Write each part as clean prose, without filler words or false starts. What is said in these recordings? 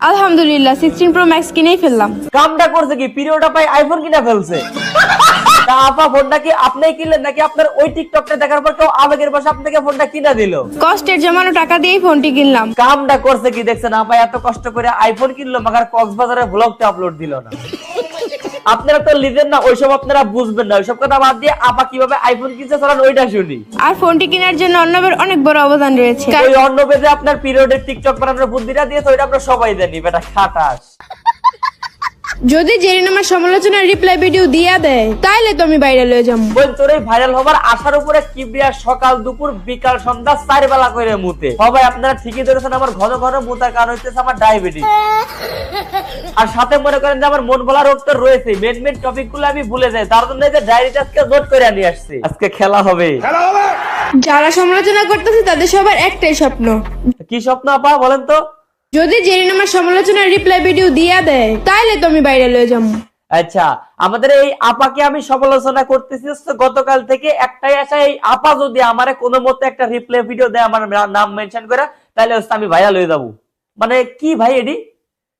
আলহামদুলিল্লাহ 16 pro max কিনেই ফেললাম। কামটা করছে কি, পিরিয়ডটা পাই আইফোন কিনা ফেলছে। তা আপা ফোনটা কি আপনিই কিনলেন নাকি আপনার ওই টিকটকটা দেখার পর কেউ আবেগের বশে আপনাকে ফোনটা কিনা দিল? কষ্টের জমানো টাকা দিয়েই ফোনটি কিনলাম। কামটা করছে কি দেখছেন, আপা এত কষ্ট করে আইফোন কিনলো মাগার কক্সবাজারে ব্লগটা আপলোড দিল না। আপনারা তো লিজেন না, ওইসব আপনারা বুঝবেন না। ওইসব কথা বাদ দিয়ে আপা কিভাবে আইফোন কিনছে চলেন ওইটা শুনি। আর ফোনটি কেনার জন্য অর্ণবের অনেক বড় অবদান রয়েছে। ওই অর্ণবে যে আপনার পিরিয়ডের টিকটক বানানোর বুদ্ধিটা দিয়েছে ওইটা আমরা সবাই জানি, বেটা খাটাস। যদি জেরিন আমার সমালোচনার রিপ্লাই ভিডিও দিয়া দেয় তাইলে তো আমি বাইরে লয়ে যাবো। বোন তোর এই ভাইরাল হবার আশার উপরে কিবরিয়া সকাল দুপুর বিকাল সন্ধ্যা 4 বেলা করে মুতে। সবাই আপনারা ঠিকই ধরেছেন, আমার ঘন ঘন মুতার কারণ হইতেছে আমার ডায়াবেটিস। আর সাথে মনে করেন যে আমার মন ভোলা রোগ তো রয়েছে, মেন মেন টপিক গুলো আমি ভুলে যাই, তার জন্য এই যে ডায়েরিটা আজকে নোট করে নিয়ে আসছি। আজকে খেলা হবে। যারা সমালোচনা করতেছে তাদের সবার একটাই স্বপ্ন। কি স্বপ্ন আপা বলেন তো? যদি জেরিন আমার সমালোচনার রিপ্লাই ভিডিও দিয়া দেয় তাইলে তো আমি বাইরে লয়ে যাবো। আচ্ছা, আমাদের এই আপাকে আমি সমালোচনা করতেছি গতকাল থেকে একটাই আশা, এই আপা যদি আমারে কোনো মতে একটা রিপ্লাই ভিডিও দেয় আমার নাম মেনশন করে, তাহলে আমি ভাইরাল হয়ে যাবো। মানে কি ভাই এডি,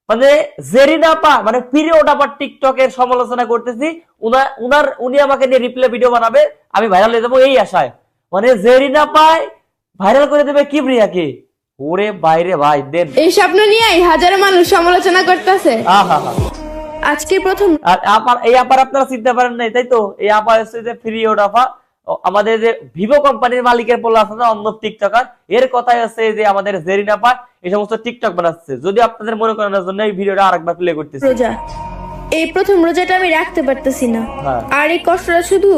মানে জেরিন আপা মানে পিরিয়ড আপা টিকটকের সমালোচনা করতেছি, উনি আমাকে নিয়ে রিপ্লাই ভিডিও বানাবে, আমি ভাইরাল হয়ে যাবো এই আশায়। মানে জেরিন আপায় ভাইরাল করে দেবে কিবরিয়াকে। ওরে বাইরে ভাই দেন, এই স্বপ্ন নিয়েই হাজারো মানুষ সমালোচনা করতেছে। আহা হা। আজকে প্রথম আর এই আপার আপনারা চিনতে পারেন নাই তাই তো? এই আপা হচ্ছে যে পিরিয়ড আপা, আমাদের যে ভিভো কোম্পানির মালিকের পোলা আছে না অন্য টিকটকার, এর কথাই হচ্ছে যে আমাদের জেরিন আপা এই সমস্ত টিকটক বানাচ্ছে। যদি আপনাদের মনে করানোর জন্য এই ভিডিওটা আরেকবার প্লে করতেছি। রোজা, এই প্রথম রোজাটা আমি রাখতে পারতেছি না, হ্যাঁ। আর এই কষ্টটা শুধু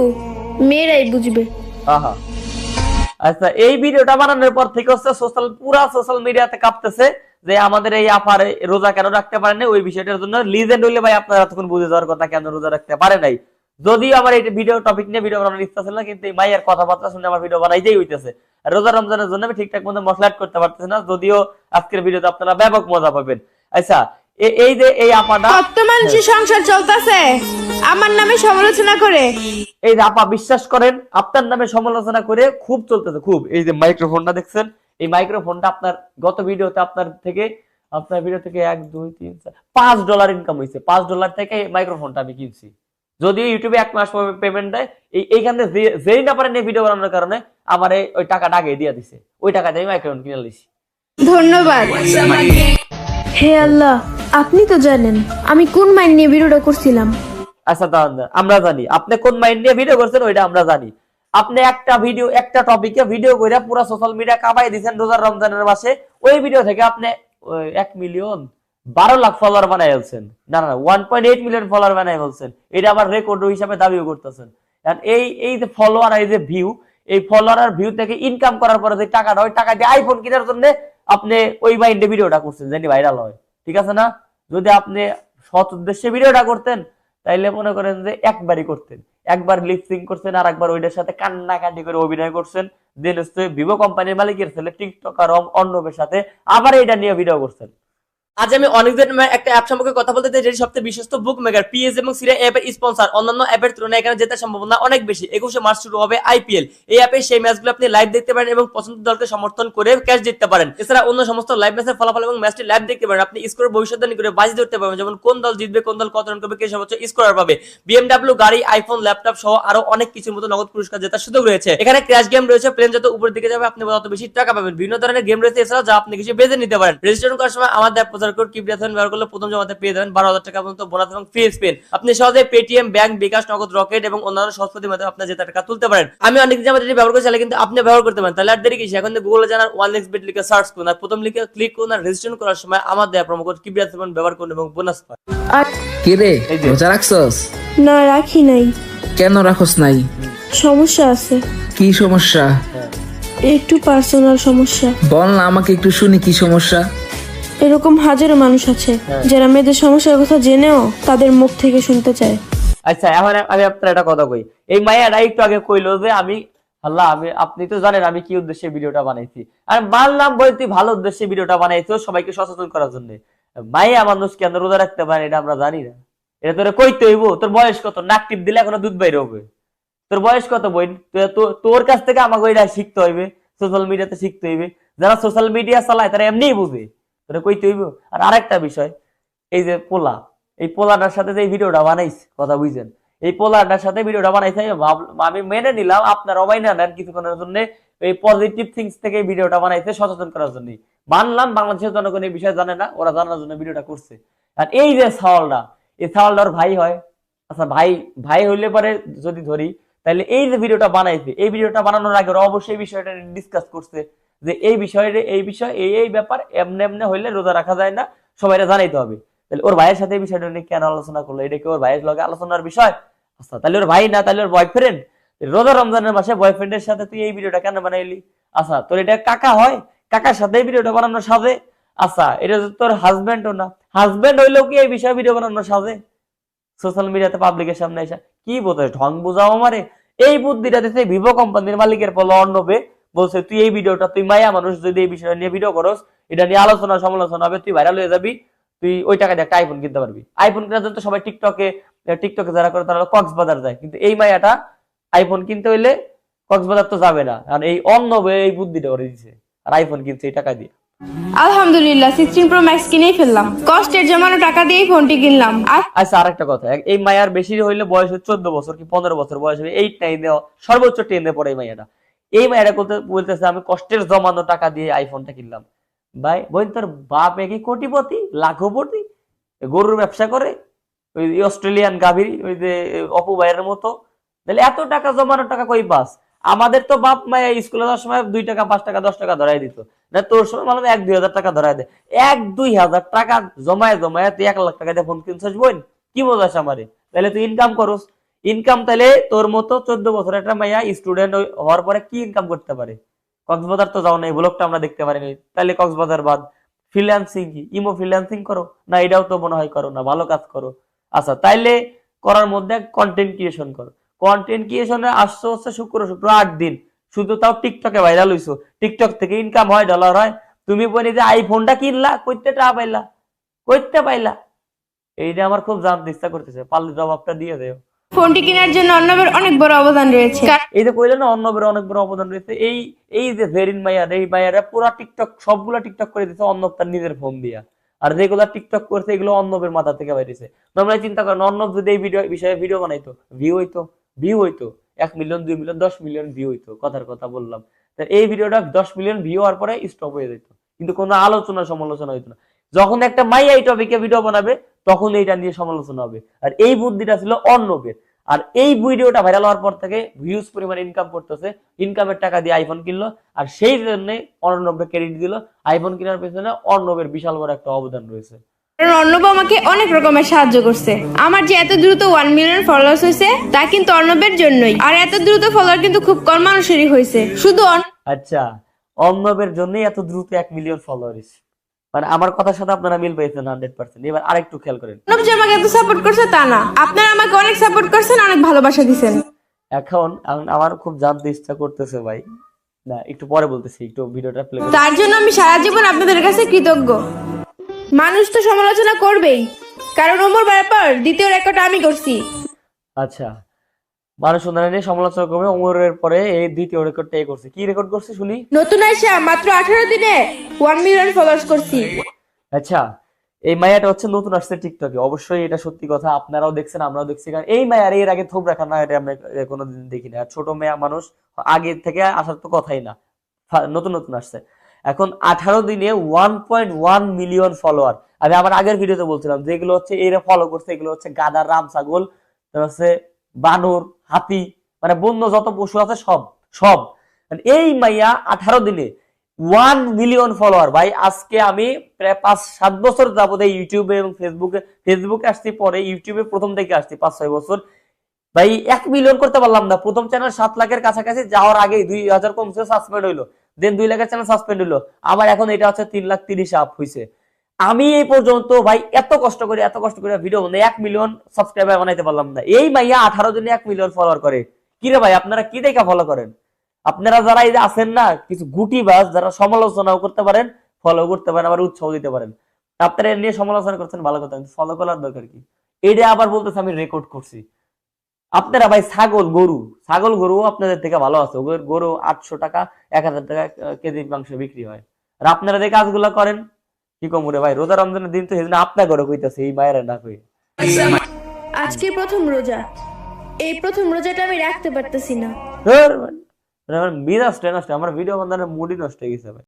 মেয়েরাই বুঝবে। আহা, আচ্ছা এই ভিডিওটা বানানোর পর থেকে হচ্ছে পুরা সোশ্যাল মিডিয়াতে কাঁপতেছে যে আমাদের এই আপার রোজা কেন রাখতে পারে না। ওই বিষয়টার জন্য লিজেন্ড হইলে ভাই আপনারা তখন বুঝে যাওয়ার কথা কেন রোজা রাখতে পারে নাই। যদিও আমার এই ভিডিও টপিক নিয়ে ভিডিও বানানোর ইচ্ছা ছিল না, কিন্তু এই মাইয়ার কথাবার্তা শুনে আমার ভিডিও বানাইতেই হইতেছে। রোজা রমজানের জন্য আমি ঠিকঠাক মতো মশলা অ্যাড করতে পারতেছি না, যদিও আজকের ভিডিওতে আপনারা ব্যাপক মজা পাবেন। আচ্ছা এই যে এই আপাটা কত মানুষের সংসার চলতেছে আমার নামে সমালোচনা করে। এই যে আপা বিশ্বাস করেন আপনার নামে সমালোচনা করে খুব চলতেছে খুব। এই যে মাইক্রোফোনটা দেখছেন, এই মাইক্রোফোনটা আপনার গত ভিডিওতে আপনার ভিডিও থেকে 1 2 3 4 $5 ইনকাম হয়েছে। $5 থেকে এই মাইক্রোফোনটা আমি কিনছি, যদিও ইউটিউবে 1 মাস পেমেন্ট দেয়। এইখানে যেই না পারেন এই ভিডিও বানানোর কারণে আমার ওই টাকাটা আগে দিয়ে দিছে, ওই টাকা দিয়ে মাইক্রোফোন কিনে নিয়েছি। ধন্যবাদ। হে আল্লাহ, আপনি তো জানেন আমি কোন মাইন্ড নিয়ে ভিডিওটা করছিলাম। আচ্ছা তাহলে আমরা জানি আপনি কোন মাইন্ড নিয়ে ভিডিও করছেন, ওইটা আমরা জানি। আপনি একটা টপিকে ভিডিও করে পুরো সোশ্যাল মিডিয়া কাঁপাই দিয়েছেন রোজার রমজানের মাসে। ওই ভিডিও থেকে আপনি 1,12,00,000 ফলোয়ার বানাই ফেলছেন। না 1.8 মিলিয়ন ফলোয়ার বানাই ফেলছেন। এটা আবার রেকর্ড হিসাবে দাবিও করতেছেন। এই যে ফলোয়ার, এই যে ভিউ, এই ফলোয়ার আর ভিউ থেকে ইনকাম করার পরে যে টাকাটা, ওই টাকা দিয়ে আইফোন কেনার জন্য আপনি ওই মাইন্ডে ভিডিওটা করছেন জানি ভাইরাল হয়, ঠিক আছে না? যদি আপনি সৎ উদ্দেশ্যে ভিডিওটা করতেন তাইলে মনে করেন যে একবারই করতেন, একবার লিপসিং করছেন আর একবার ওইটার সাথে কান্নাকাটি করে অভিনয় করছেন, দেন হচ্ছে ভিভো কোম্পানির মালিকের ছেলে টিকটকার অর্ণবের সাথে আবার এটা নিয়ে ভিডিও করছেন। আজ আমি অনেকদিন একটা অ্যাপ সম্পর্কে কথা বলতে চাই, যেটি সবচেয়ে বিশ্বস্ত বুক মেকার পিএস এবং সিরিয়া অ্যাপের স্পন্সর। অন্যান্য অ্যাপের তুলনায় এখানে জেতার সম্ভাবনা অনেক বেশি। 21শে মার্চ শুরু হবে আইপিএল। এই অ্যাপে সেই ম্যাচগুলো আপনি লাইভ দেখতে পারেন এবং পছন্দের দলকে সমর্থন করে ক্যাশ জিততে পারেন। এছাড়া অন্য সমস্ত লাইভ ম্যাচের ফলাফল এবং ম্যাচটি লাইভ দেখতে পারেন। আপনি স্কোর ভবিষ্যৎবাণী করে বাজি ধরতে পারবেন, যেমন কোন দল জিতবে, কোন দল কত রান করবে, কে সর্বোচ্চ স্কোরার পাবে। বিএমডব্লিউ গাড়ি, আইফোন, ল্যাপটপ সহ আরো অনেক কিছুর মতো নগদ পুরস্কার জেতার সুযোগ রয়েছে। এখানে ক্র্যাশ গেম রয়েছে, প্লেন যত উপরের দিকে যাবে আপনি তত বেশি টাকা পাবেন। বিভিন্ন ধরনের গেম রয়েছে এছাড়াও, যা আপনি কিছু বেছে নিতে পারেন। রেজিস্ট্রেশন করার সময় আমাদের অ্যাপ প্রচার কোড কিবরিয়াথন ব্যবহার করলে প্রথম জমাতে পেয়ে যাবেন 12,000 টাকা পর্যন্ত বোনাস এবং ফ্রি স্পিন। আপনি সহজে পেটিএম, ব্যাংক, বিকাশ, নগদ, রকেট এবং অন্যান্য সহজপদ্ধতির মাধ্যমে আপনার জেতা টাকা তুলতে পারেন। আমি অনেক দিন আমাদের ব্যবহার করে চাইলে কিন্তু আপনি ব্যবহার করতে পারেন। তাহলে আর দেরি কিসে, এখন গুগলে জানার 1xbet লিখে সার্চ করুন আর প্রথম লিখে ক্লিক করুন আর রেজিস্ট্রেশন করার সময় আমাদের প্রোমো কোড কিবরিয়াথন ব্যবহার করুন এবং বোনাস পান। কি রে রোজা রাখছস? না রাখি নাই। কেন রাখস নাই? সমস্যা আছে। কি সমস্যা? একটু পার্সোনাল সমস্যা। বল না আমাকে একটু শুনি, কি সমস্যা? এরকম হাজারো মানুষ আছে যারা মেয়েদের সমস্যার কথা জেনেও তাদের মুখ থেকে শুনতে চায়। আচ্ছা এখন আমি আপনার একটা কথা কই। এই মাইয়াটা একটু আগে কইলো যে আপনি তো জানেন আমি কি উদ্দেশ্যে ভিডিওটা বানাইছি। আর মানলাম বলতে ভালো উদ্দেশ্যে ভিডিওটা বানাইছো, সবাইকে সচেতন করার জন্য। মাইয়া মানুষ কেন রোজা রাখতে পারে এটা আমরা জানি না। এটা তোরে কইতে হইব। তোর বয়স কত? নাক টিপ দিলে এখনো দুধ বাইরে হবে। তোর বয়স কত বোন? তোর কাছ থেকে আমাকে এটা শিখতে হইবে, সোশ্যাল মিডিয়াতে শিখতে হইবে। যারা সোশ্যাল মিডিয়া চালায় তারা এমনিই বুঝে। তোরে কইতে হইব। আর আরেকটা বিষয়, এই যে পোলা, এই পোলাটার সাথে যে এই ভিডিওটা বানাইছে, কথা বুঝছেন, এই পোলাটার সাথে ভিডিওটা বানাইছে আমি মেনে নিলাম আপনার অবাই না নেন কিছুক্ষণের জন্য, এই পজিটিভ থিংস থেকে এই ভিডিওটা বানাইছে সচেতন করার জন্য, মানলাম বাংলাদেশের জনগণ এই বিষয়ে জানে না, ওরা জানার জন্য ভিডিওটা করছে। আর এই যে সাওয়ালটা, এই সাওয়ালটার ভাই হয়, আচ্ছা ভাই ভাই হইলে পরে যদি ধরি, তাহলে এই যে ভিডিওটা বানাইছে, এই ভিডিওটা বানানোর আগে ওরা অবশ্যই বিষয়টা ডিসকাস করছে যে এই বিষয় এই ব্যাপার এমনি এমনি হইলে রোজা রাখা যায় না, সবাইরা জানাইতে হবে। তাহলে ওর ভাইয়ের সাথে এই বিষয়টা নিয়ে কেন আলোচনা করলো? এটা কি ওর ভাইয়ের লগে আলোচনার বিষয়? আচ্ছা তাহলে ওর ভাই না, তাহলে ওর বয়ফ্রেন্ড। রোজা রমজানের মাসে বয়ফ্রেন্ডের সাথে তুই এই ভিডিওটা কেন বানাইলি? আচ্ছা তোর এটা কাকা হয়, কাকার সাথে এই ভিডিওটা বানানো সাজে? আচ্ছা এটা তোর হাজবেন্ডও না, হাজবেন্ড হইলেও কি এই বিষয়ে ভিডিও বানানো সাজে? সোশ্যাল মিডিয়াতে পাবলিকের সামনে এসে কি বোঝায়, ঢং বোঝাও আমারে। এই বুদ্ধিটা দিতে ভিভো কোম্পানির মালিকের বলো অর্ণবে, বলছে তুই এই ভিডিওটা, তুই মায়া মানুষ যদি এই বিষয় নিয়ে ভিডিও করস, এটা নিয়ে আলোচনা সমালোচনা হবে, তুই ভাইরাল হয়ে যাবি, তুই ওই টাকা দিয়ে একটা আইফোন কিনতে পারবি। আইফোন কেনার জন্য তো সবাই টিকটকে যারা করে তারা কক্সবাজার যায়, কিন্তু এই মায়াটা আইফোন কিনতে হইলে কক্সবাজার তো যাবে না, কারণ এই অর্ণবে এই বুদ্ধিটা করে দিছে, আর আইফোন কিনছে এই টাকা দিয়ে। আলহামদুলিল্লাহ 16 প্রো ম্যাক্স কিনেই ফেললাম, কষ্টের জমানো টাকা দিয়েই ফোনটি কিনলাম। আচ্ছা আরেকটা কথা, এই মায়ার বেশি হইলে বয়স 14 বছর কি 15 বছর বয়স হবে, 8 9 সর্বোচ্চ 10 পড়ে এই মায়াটা। এই মায়াটা বলতেছে আমি কষ্টের জমানো টাকা দিয়ে আইফোনটা কিনলাম। ভাই বোন তোর বাপ কি কোটিপতি, লাখপতি, গরুর ব্যবসা করে, ওই অস্ট্রেলিয়ান গাভীর ওই যে অপু ভাইয়ের মতো, তাহলে এত টাকা জমানো টাকা কই পাস? আমাদের তো বাপ মায়া স্কুলে যাওয়ার সময় 2 টাকা 5 টাকা 10 টাকা ধরাই দিত না, তোর সময় মানে 1-2 হাজার টাকা ধরাই দেয়, 1-2 হাজার টাকা জমায় জমায় তুই 1 লাখ টাকা দিয়ে ফোন কিনছিস বোন, কি বোঝাস আমারে? তাহলে তুই ইনকাম করস, ইনকাম তাহলে তোর মতো 14 বছর একটা মাইয়া স্টুডেন্ট হওয়ার পরে কি ইনকাম করতে পারে? কক্সবাজার তো যাও না, এই ব্লগটা আমরা দেখতে পারিনি, তাহলে কক্সবাজার বাদ ফ্রিল্যান্সিং কি ইমো ফ্রিল্যান্সিং করো না? এটাও তো মনে হয় করো না, ভালো কাজ করো। আচ্ছা তাইলে করার মধ্যে কন্টেন্ট ক্রিয়েশন করো, কন্টেন্ট ক্রিয়েশনে আসছো হচ্ছে শুক্র 8 দিন, শুধু তাও টিকটকে ভাইরাল হইছো, টিকটক থেকে ইনকাম হয়, ডলার হয়, তুমি বলি যে আইফোনটা কিনলা, কইতে টাকা পাইলা, কইতে পাইলা? এইটা আমার খুব জানতে ইচ্ছা করতেছে, পারলে জবাবটা দিয়ে দেও। ফোনটি কেনার জন্য অর্ণবের অনেক বড় অবদান রয়েছে। এই যে কইলে না অর্ণবের অনেক বড় অবদান রয়েছে, এই যে ভেরিন মাইয়ার, এই মাইয়ারা পুরো টিকটক সবগুলা টিকটক করে দিচ্ছে অর্ণব তার নিজের ফোন দিয়া, আর যেগুলা টিকটক করছে এগুলো অর্ণবের মাথা থেকে বাইরেছে। তোমরা চিন্তা করেন অর্ণব যদি এই বিষয়ে ভিডিও বানাইতো, ভিউ হইতো 1 মিলিয়ন 2 মিলিয়ন 10 মিলিয়ন ভিউ হইতো, কথার কথা বললাম। এই ভিডিওটা 10 মিলিয়ন ভিউ হওয়ার পরে স্টপ হয়ে যেত, কিন্তু কোনো আলোচনা সমালোচনা হইতো না। যখন একটা মাইয়া এই টপিকে ভিডিও বানাবে তখন এইটা নিয়ে সমালোচনা হবে, আর এই বুদ্ধিটা ছিল অর্ণবের। আর এই ভিডিওটা ভাইরাল হওয়ার পর থেকে ভিউজ পরিমাণ ইনকাম করতেছে, ইনকামের টাকা দিয়ে আইফোন কিনলো, আর সেই জন্য অর্ণবকে ক্রেডিট দিল। আইফোন কেনার পেছনে অর্ণবের বিশাল বড় একটা অবদান রয়েছে। কারণ অর্ণব আমাকে অনেক রকমের সাহায্য করছে। আমার যে এত দ্রুত 1 মিলিয়ন ফলোয়ার্স হয়েছে তা কিন্তু অর্ণবের জন্যই, আর এত দ্রুত ফলোয়ার কিন্তু খুব কম মানুষেরই হয়েছে, শুধু আচ্ছা অর্ণবের জন্যই এত দ্রুত 1 মিলিয়ন ফলোয়ার্স, মানে আমার কথার সাথে আপনারা মিল পেয়েছেন 100%। এবার আরেকটু খেয়াল করেন, অর্ণব যে আমাকে এত সাপোর্ট করছে তা না, আপনারা আমাকে অনেক সাপোর্ট করছেন, অনেক ভালোবাসা দিয়েছেন। এখন আমার খুব জানতে ইচ্ছা করতেছে ভাই, না একটু পরে বলতেছি, একটু ভিডিওটা প্লে করুন। তার জন্য আমি সারা জীবন আপনাদের কাছে কৃতজ্ঞ। মানুষ তো সমালোচনা করবেই, কারণ ওমর ব্যাপার দ্বিতীয় রেকর্ড আমি করছি। আচ্ছা মানুষ উন্নয়ন নিয়ে সমালোচনা করবে, ওমরের পরে এই দ্বিতীয় রেকর্ডটা করছে, কি রেকর্ড করছে শুনি? নতুন আইসা মাত্র 18 দিনে 1 মিলিয়ন ফলোয়ার্স করছি। আচ্ছা এই মায়াটা হচ্ছে নতুন আসছে টিকটকে, অবশ্যই এটা সত্যি কথা, আপনারাও দেখছেন আমরাও দেখছি, কারণ এই মায়ার এর আগে থোপ রাখা না, এটা আমরা কোনোদিন দেখি না। আর ছোট মেয়া মানুষ আগে থেকে আসার তো কথাই না, নতুন নতুন আসছে। এখন 18 দিনে 1.1 মিলিয়ন ফলোয়ার। আমি আমার আগের ভিডিওতে বলছিলাম যেগুলো হচ্ছে এরা ফলো করছে এগুলো হচ্ছে গাধা, রাম, ছাগল, হচ্ছে বানর, হাতি, মানে বন্য যত পশু আছে সব সব। এই মাইয়া 18 দিনে 1 মিলিয়ন ফলোয়ার। ভাই আজকে আমি প্রায় 5-7 বছর যাবত এই ইউটিউবে এবং ফেসবুকে আসছি, পরে ইউটিউবে প্রথম থেকে আসছি 5-6 বছর, ভাই 1 মিলিয়ন করতে পারলাম না। প্রথম চ্যানেল 7 লাখের কাছাকাছি যাওয়ার আগে 2000 কমছে, সাসপেন্ড হইলো, দেন 2 লাখের চ্যানেল সাসপেন্ড হইলো, আবার এখন এটা হচ্ছে 3,30,000 আপ হয়েছে। আমি এই পর্যন্ত ভাই এত কষ্ট করে ভিডিও বানাই 1 মিলিয়ন সাবস্ক্রাইবার বানাইতে পারলাম না। এই মাইয়া 18 দিনে 1 মিলিয়ন ফলোয়ার করে। কি রে ভাই আপনারা কি দেখা ফলো করেন? আপনারা যারা এই যে আছেন না কিছু গুটি বাস, যারা সমালোচনাও করতে পারেন, ফলো করতে পারেন, আবার উৎসাহ দিতে পারেন, আপনারা এর নিয়ে সমালোচনা করছেন ভালো কথা, কিন্তু ফলো করার দরকার কি? এইটা আবার বলতেছে আমি রেকর্ড করছি। আপনারা ভাই ছাগল গরু আপনাদের থেকে ভালো আছে, গরু 800 টাকা 1000 টাকা কেজি মাংস বিক্রি হয়, আর আপনারা যে কাজগুলো করেন কি কম রে ভাই, রোজা রমজানের দিন তো সেদিন আপনার ঘরে কইতাছে, এই মায়ের না কই। আজকে প্রথম রোজা, এই প্রথম রোজাটা আমি রাখতে পারতেছি না। আমার মিজাজ নষ্ট, আমার ভিডিও বানানোর মুডই নষ্ট হয়ে গেছে ভাই।